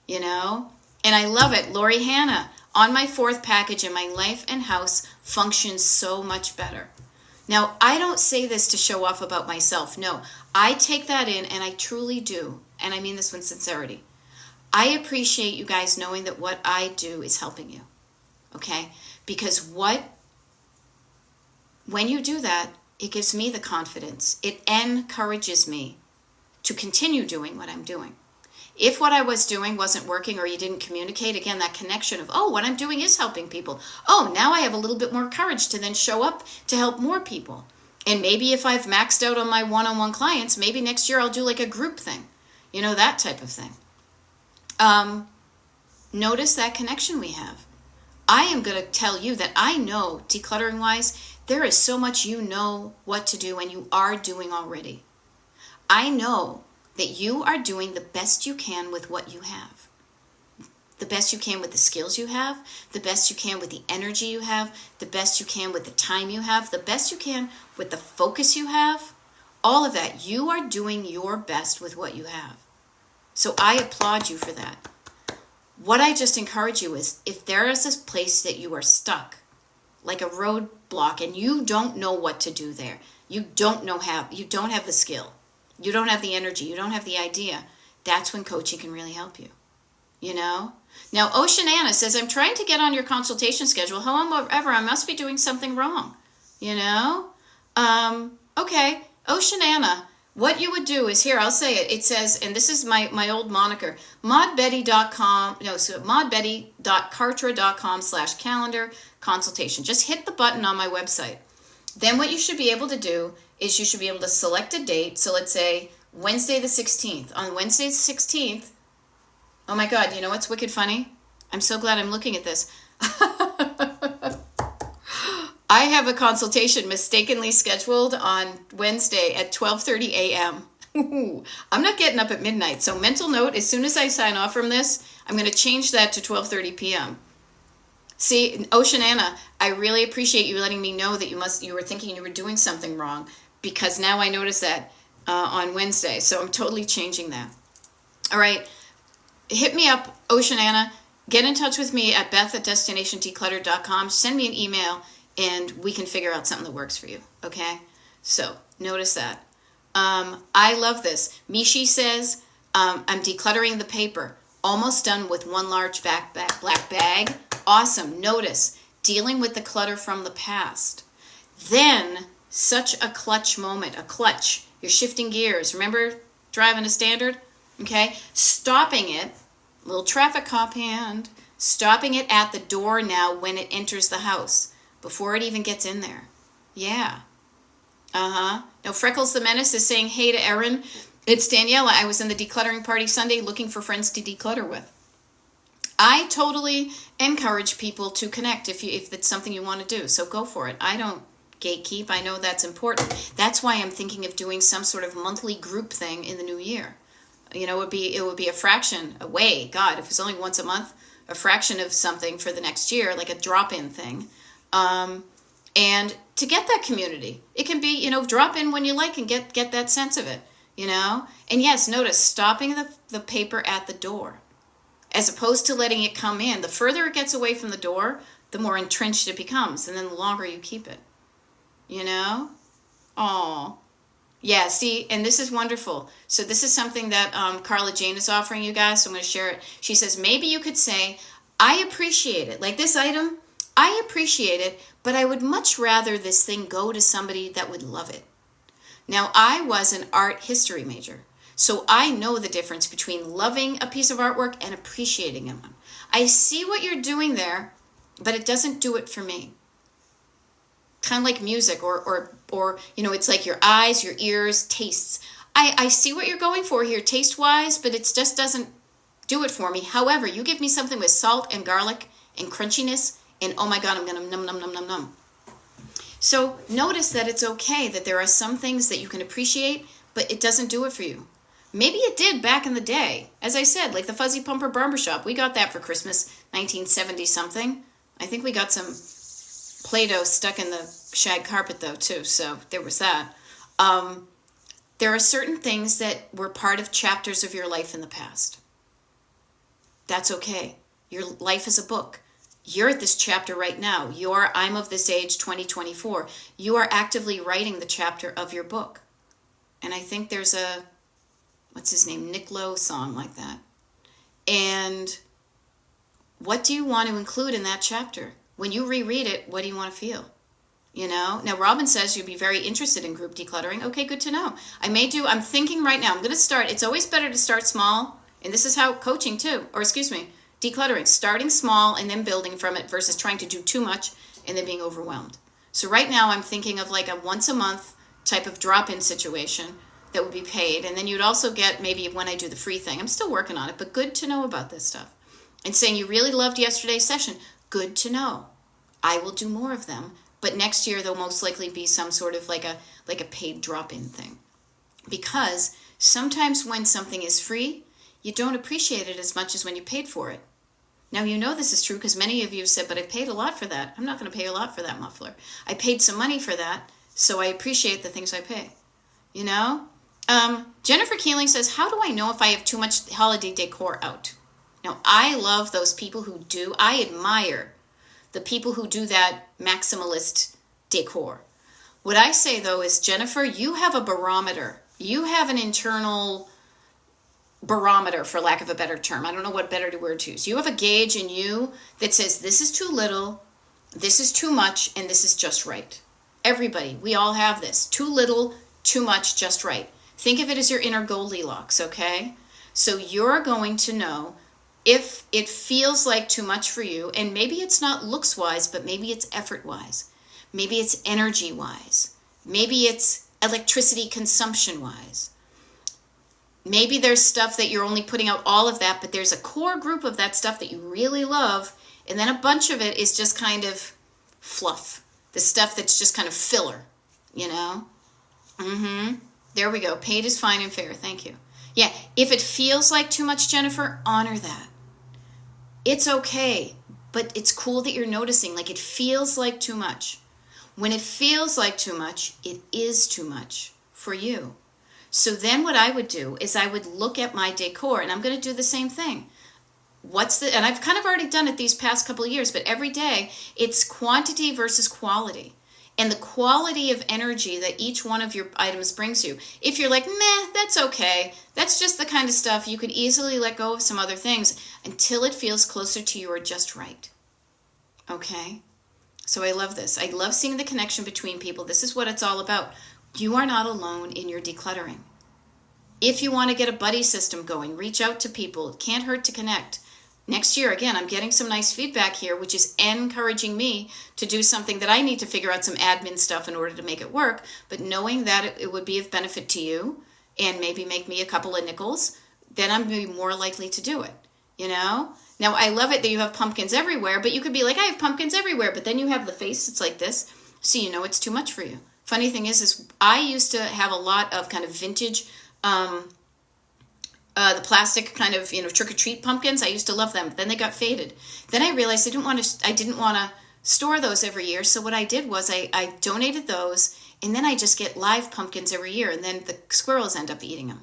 you know? And I love it. Lori Hanna, on my 4th package, and my life and house functions so much better. Now, I don't say this to show off about myself. No, I take that in, and I truly do. And I mean this with sincerity. I appreciate you guys knowing that what I do is helping you. Okay? Because when you do that, it gives me the confidence. It encourages me to continue doing what I'm doing. If what I was doing wasn't working, or you didn't communicate, again, that connection of, oh, what I'm doing is helping people. Oh, now I have a little bit more courage to then show up to help more people. And maybe if I've maxed out on my one-on-one clients, maybe next year I'll do like a group thing. You know, that type of thing. Notice that connection we have. I am going to tell you that I know, decluttering-wise, there is so much you know what to do and you are doing already. I know that you are doing the best you can with what you have. The best you can with the skills you have, the best you can with the energy you have, the best you can with the time you have, the best you can with the focus you have. All of that, you are doing your best with what you have. So I applaud you for that. What I just encourage you is, if there is this place that you are stuck, like a roadblock, and you don't know what to do there, you don't have the skill, you don't have the energy, you don't have the idea, that's when coaching can really help you. You know? Now, Oceanana says, I'm trying to get on your consultation schedule. However, I must be doing something wrong. You know? Okay. Oceanana, what you would do is, here, I'll say it. It says, and this is my old moniker, modbetty.cartra.com/calendar consultation. Just hit the button on my website. Then what you should be able to do is you should be able to select a date. So let's say Wednesday the 16th. On Wednesday the 16th, oh my God, you know what's wicked funny? I'm so glad I'm looking at this. I have a consultation mistakenly scheduled on Wednesday at 12:30 a.m. I'm not getting up at midnight. So mental note, as soon as I sign off from this, I'm going to change that to 12:30 p.m. See, Oceanana, I really appreciate you letting me know that you were thinking you were doing something wrong, because now I notice that on Wednesday. So I'm totally changing that. All right. Hit me up, Oceanana. Get in touch with me at beth@destinationdecluttered.com. Send me an email, and we can figure out something that works for you. Okay? So notice that. I love this. Mishi says, I'm decluttering the paper. Almost done with one large black bag. Awesome. Notice, dealing with the clutter from the past. Then, such a clutch moment. A clutch. You're shifting gears. Remember driving a standard? Okay? Stopping it. Little traffic cop hand. Stopping it at the door now when it enters the house. Before it even gets in there. Yeah. Now, Freckles the Menace is saying, hey to Erin. It's Daniela. I was in the decluttering party Sunday looking for friends to declutter with. I totally encourage people to connect if it's something you want to do. So go for it. I don't gatekeep. I know that's important. That's why I'm thinking of doing some sort of monthly group thing in the new year. You know, it would be a fraction away. God, if it's only once a month, a fraction of something for the next year, like a drop-in thing. And to get that community, it can be, you know, drop in when you like and get that sense of it, you know. And yes, notice stopping the paper at the door, as opposed to letting it come in. The further it gets away from the door, the more entrenched it becomes, and then the longer you keep it, you know. Oh, yeah, see, and this is wonderful. So this is something that Carla Jane is offering you guys, so I'm going to share it. She says, maybe you could say, I appreciate it. Like this item, I appreciate it, but I would much rather this thing go to somebody that would love it. Now, I was an art history major, so I know the difference between loving a piece of artwork and appreciating it. I see what you're doing there, but it doesn't do it for me. Kind of like music or you know, it's like your eyes, your ears, tastes. I see what you're going for here taste-wise, but it just doesn't do it for me. However, you give me something with salt and garlic and crunchiness, and oh my God, I'm going to num, num, num, num, num. So notice that it's okay that there are some things that you can appreciate, but it doesn't do it for you. Maybe it did back in the day. As I said, like the Fuzzy Pumper Barbershop. We got that for Christmas, 1970 something. I think we got some Play-Doh stuck in the shag carpet though too, so there was that. There are certain things that were part of chapters of your life in the past. That's okay. Your life is a book. You're at this chapter right now. I'm of this age 2024. You are actively writing the chapter of your book. And I think there's a, what's his name, Nick Lowe song like that. And what do you want to include in that chapter? When you reread it, what do you want to feel? You know? Now, Robin says you'd be very interested in group decluttering. Okay, good to know. I'm thinking right now, I'm going to start. It's always better to start small. And this is how coaching too, decluttering. Starting small and then building from it versus trying to do too much and then being overwhelmed. So right now I'm thinking of like a once a month type of drop-in situation that would be paid. And then you'd also get maybe when I do the free thing. I'm still working on it, but good to know about this stuff. And saying you really loved yesterday's session. Good to know. I will do more of them, but next year there'll most likely be some sort of like a paid drop-in thing. Because sometimes when something is free, you don't appreciate it as much as when you paid for it. Now, you know this is true because many of you have said, but I paid a lot for that. I'm not going to pay a lot for that muffler. I paid some money for that, so I appreciate the things I pay. You know? Jennifer Keeling says, how do I know if I have too much holiday decor out? Now, I love those people who do. I admire the people who do that maximalist decor. What I say, though, is, Jennifer, you have a barometer. You have an internal barometer, for lack of a better term. I don't know what better word to use. You have a gauge in you that says this is too little, this is too much, and this is just right. Everybody, we all have this. Too little, too much, just right. Think of it as your inner Goldilocks, okay? So you're going to know if it feels like too much for you, and maybe it's not looks-wise, but maybe it's effort-wise. Maybe it's energy-wise. Maybe it's electricity consumption-wise. Maybe there's stuff that you're only putting out all of that, but there's a core group of that stuff that you really love, and then a bunch of it is just kind of fluff. The stuff that's just kind of filler, you know? There we go. Paid is fine and fair. Thank you. Yeah, if it feels like too much, Jennifer, honor that. It's okay, but it's cool that you're noticing, like it feels like too much. When it feels like too much, it is too much for you. So then what I would do is I would look at my decor, and I'm going to do the same thing. And I've kind of already done it these past couple of years, but every day it's quantity versus quality. And the quality of energy that each one of your items brings you. If you're like, meh, that's okay. That's just the kind of stuff you could easily let go of some other things until it feels closer to you or just right. Okay? So I love this. I love seeing the connection between people. This is what it's all about. You are not alone in your decluttering. If you want to get a buddy system going, reach out to people. It can't hurt to connect. Next year, again, I'm getting some nice feedback here, which is encouraging me to do something that I need to figure out some admin stuff in order to make it work. But knowing that it would be of benefit to you and maybe make me a couple of nickels, then I'm going to be more likely to do it, you know? Now, I love it that you have pumpkins everywhere, but you could be like, I have pumpkins everywhere, but then you have the face. It's like this. So you know it's too much for you. Funny thing is I used to have a lot of kind of vintage, the plastic kind of, trick-or-treat pumpkins. I used to love them. Then they got faded. Then I realized I didn't want to store those every year. So what I did was I donated those, and then I just get live pumpkins every year, and then the squirrels end up eating them,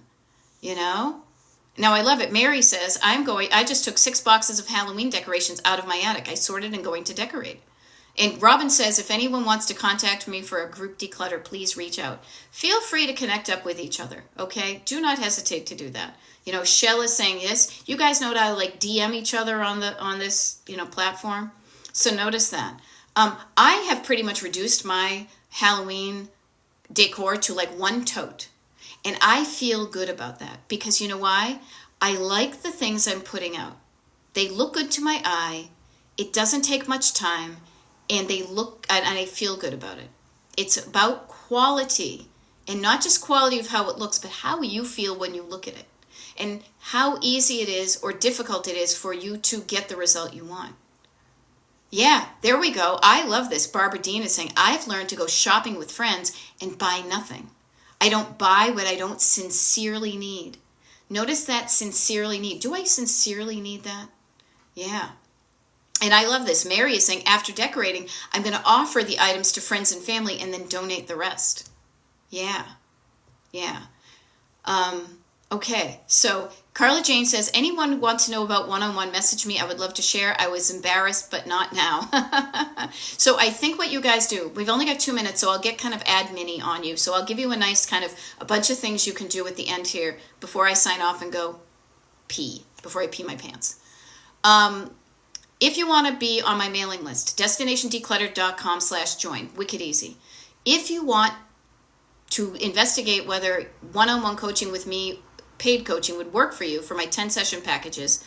Now I love it. Mary says, I just took 6 boxes of Halloween decorations out of my attic. I sorted and going to decorate. And Robin says, if anyone wants to contact me for a group declutter, please reach out. Feel free to connect up with each other, okay? Do not hesitate to do that. Shell is saying yes. You guys know how to DM each other on this platform. So notice that. I have pretty much reduced my Halloween decor to 1 tote. And I feel good about that because you know why? I like the things I'm putting out. They look good to my eye. It doesn't take much time. And and I feel good about it. It's about quality, and not just quality of how it looks, but how you feel when you look at it, and how easy it is or difficult it is for you to get the result you want. Yeah, there we go. I love this. Barbara Dean is saying, I've learned to go shopping with friends and buy nothing. I don't buy what I don't sincerely need. Notice that, sincerely need. Do I sincerely need that? Yeah. And I love this. Mary is saying, after decorating, I'm going to offer the items to friends and family and then donate the rest. Yeah. Okay, so Carla Jane says, anyone want to know about one-on-one, message me. I would love to share. I was embarrassed, but not now. So I think what you guys do, we've only got 2 minutes, so I'll get kind of admin-y on you. So I'll give you a nice kind of a bunch of things you can do at the end here before I sign off and go before I pee my pants. If you want to be on my mailing list, destinationdecluttered.com/join, wicked easy. If you want to investigate whether one-on-one coaching with me, paid coaching, would work for you for my 10-session packages,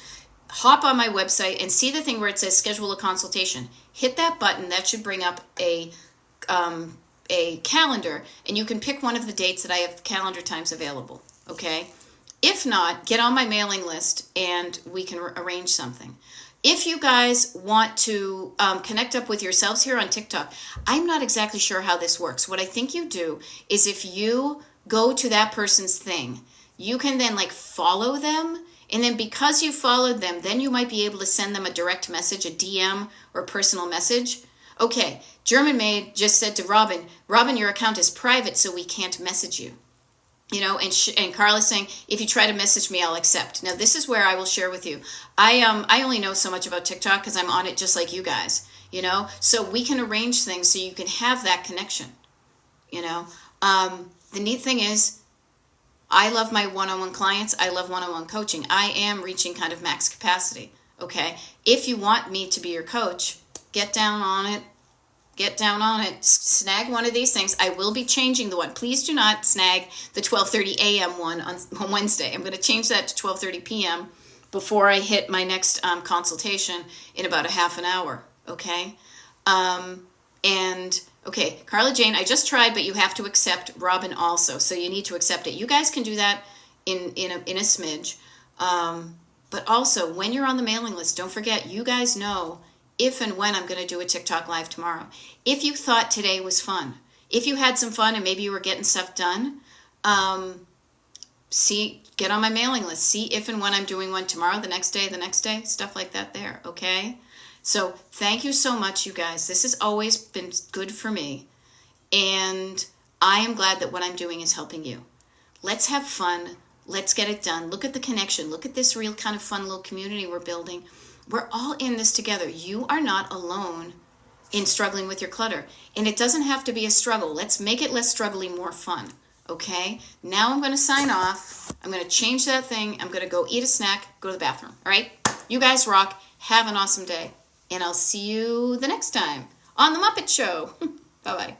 hop on my website and see the thing where it says schedule a consultation. Hit that button. That should bring up a calendar, and you can pick one of the dates that I have calendar times available, okay? If not, get on my mailing list and we can arrange something. If you guys want to connect up with yourselves here on TikTok, I'm not exactly sure how this works. What I think you do is if you go to that person's thing, you can then follow them. And then because you followed them, then you might be able to send them a direct message, a DM or a personal message. Okay, German Maid just said to Robin, your account is private, so we can't message you. And Carla's saying, if you try to message me, I'll accept. Now, this is where I will share with you. I only know so much about TikTok because I'm on it just like you guys, So we can arrange things so you can have that connection, The neat thing is, I love my one-on-one clients. I love one-on-one coaching. I am reaching kind of max capacity, okay? If you want me to be your coach, get down on it. Snag one of these things. I will be changing the one. Please do not snag the 12:30 a.m. one on Wednesday. I'm going to change that to 12:30 p.m. before I hit my next consultation in about a half an hour, okay? Okay, Carla Jane, I just tried, but you have to accept Robin also. So you need to accept it. You guys can do that in a smidge. But also, when you're on the mailing list, don't forget, you guys know if and when I'm going to do a TikTok live tomorrow. If you thought today was fun, if you had some fun and maybe you were getting stuff done, get on my mailing list. See if and when I'm doing one tomorrow, the next day, stuff like that there, okay? So thank you so much, you guys. This has always been good for me. And I am glad that what I'm doing is helping you. Let's have fun. Let's get it done. Look at the connection. Look at this real kind of fun little community we're building. We're all in this together. You are not alone in struggling with your clutter. And it doesn't have to be a struggle. Let's make it less struggly, more fun. Okay? Now I'm going to sign off. I'm going to change that thing. I'm going to go eat a snack, go to the bathroom. All right? You guys rock. Have an awesome day. And I'll see you the next time on The Muppet Show. Bye-bye.